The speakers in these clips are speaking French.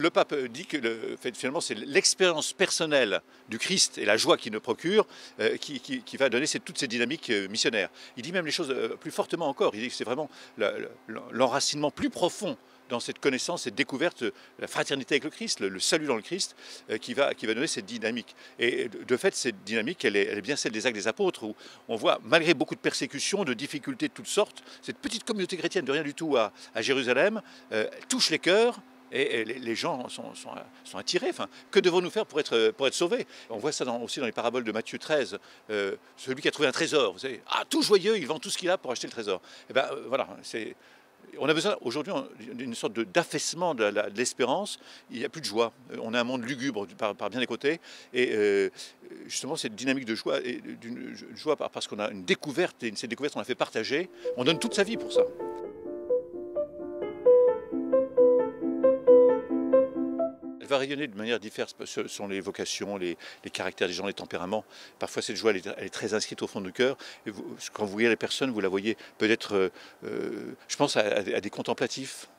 Le pape dit que finalement c'est l'expérience personnelle du Christ et la joie qu'il nous procure qui va donner toute cette dynamique missionnaire. Il dit même les choses plus fortement encore, il dit que c'est vraiment l'enracinement plus profond dans cette connaissance, cette découverte, la fraternité avec le Christ, le salut dans le Christ, qui va donner cette dynamique. Et de fait, cette dynamique, elle est bien celle des Actes des Apôtres, où on voit, malgré beaucoup de persécutions, de difficultés de toutes sortes, cette petite communauté chrétienne de rien du tout à Jérusalem, touche les cœurs. Et les gens sont attirés. Enfin, que devons-nous faire pour être sauvés? On voit ça aussi dans les paraboles de Matthieu 13. Celui qui a trouvé un trésor, vous savez, tout joyeux, il vend tout ce qu'il a pour acheter le trésor. Et ben voilà, on a besoin aujourd'hui d'une sorte d'affaissement de l'espérance. Il n'y a plus de joie. On a un monde lugubre par bien des côtés. Et justement, cette dynamique de joie, d'une joie parce qu'on a une découverte, et cette découverte, on la fait partager. On donne toute sa vie pour ça. Elle va rayonner de manière diverse selon les vocations, les caractères des gens, les tempéraments. Parfois, cette joie, elle est très inscrite au fond du cœur. Et quand vous voyez les personnes, vous la voyez peut-être, je pense à des contemplatifs.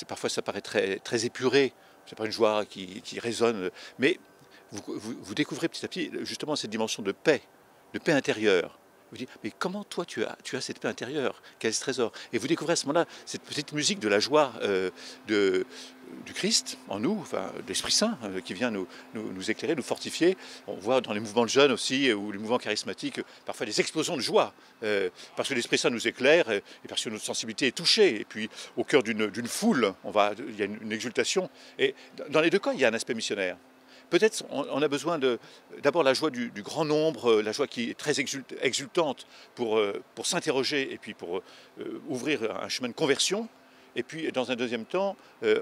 Parfois, ça paraît très épuré. C'est pas une joie qui résonne. Mais vous découvrez petit à petit, justement, cette dimension de paix intérieure. Vous dites, mais comment toi tu as cette paix intérieure? Quel est ce trésor? Et vous découvrez à ce moment-là cette petite musique de la joie du Christ en nous, enfin, de l'Esprit Saint qui vient nous éclairer, nous fortifier. On voit dans les mouvements de jeunes aussi, ou les mouvements charismatiques, parfois des explosions de joie, parce que l'Esprit Saint nous éclaire, et parce que notre sensibilité est touchée. Et puis au cœur d'une foule, il y a une exultation. Et dans les deux cas, il y a un aspect missionnaire. Peut-être on a besoin d'abord la joie du grand nombre, la joie qui est très exultante pour s'interroger et puis pour ouvrir un chemin de conversion. Et puis dans un deuxième temps,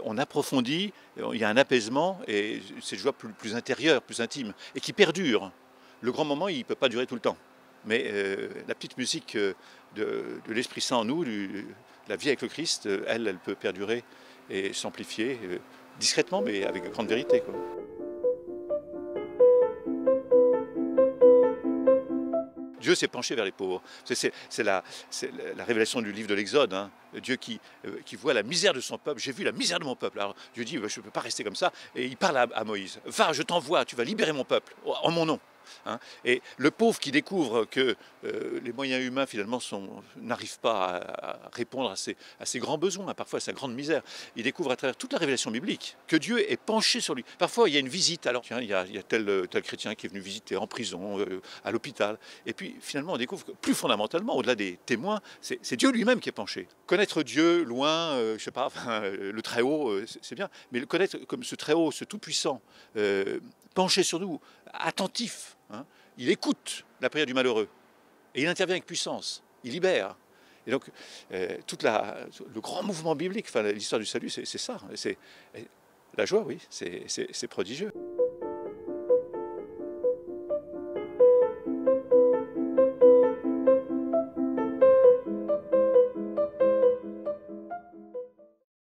on approfondit, il y a un apaisement et cette joie plus intérieure, plus intime et qui perdure. Le grand moment, il ne peut pas durer tout le temps. Mais la petite musique de l'Esprit Saint en nous, la vie avec le Christ, elle peut perdurer et s'amplifier discrètement mais avec grande vérité, quoi. Dieu s'est penché vers les pauvres. C'est la révélation du livre de l'Exode. Hein. Dieu qui voit la misère de son peuple. J'ai vu la misère de mon peuple. Alors Dieu dit, je ne peux pas rester comme ça. Et il parle à Moïse. Va, je t'envoie, tu vas libérer mon peuple, en mon nom. Hein. Et le pauvre qui découvre que les moyens humains finalement n'arrivent pas à répondre à ses grands besoins, parfois à sa grande misère, il découvre à travers toute la révélation biblique que Dieu est penché sur lui. Parfois il y a une visite, alors tiens, il y a tel chrétien qui est venu visiter en prison, à l'hôpital, et puis finalement on découvre que plus fondamentalement, au-delà des témoins, c'est Dieu lui-même qui est penché. Connaître Dieu loin, je sais pas, le Très-Haut, c'est bien, mais le connaître comme ce Très-Haut, ce Tout-Puissant, penché sur nous, attentif, hein, il écoute la prière du malheureux et il intervient avec puissance, il libère. Et donc, le grand mouvement biblique, enfin, l'histoire du salut, c'est ça. La joie, oui, c'est prodigieux.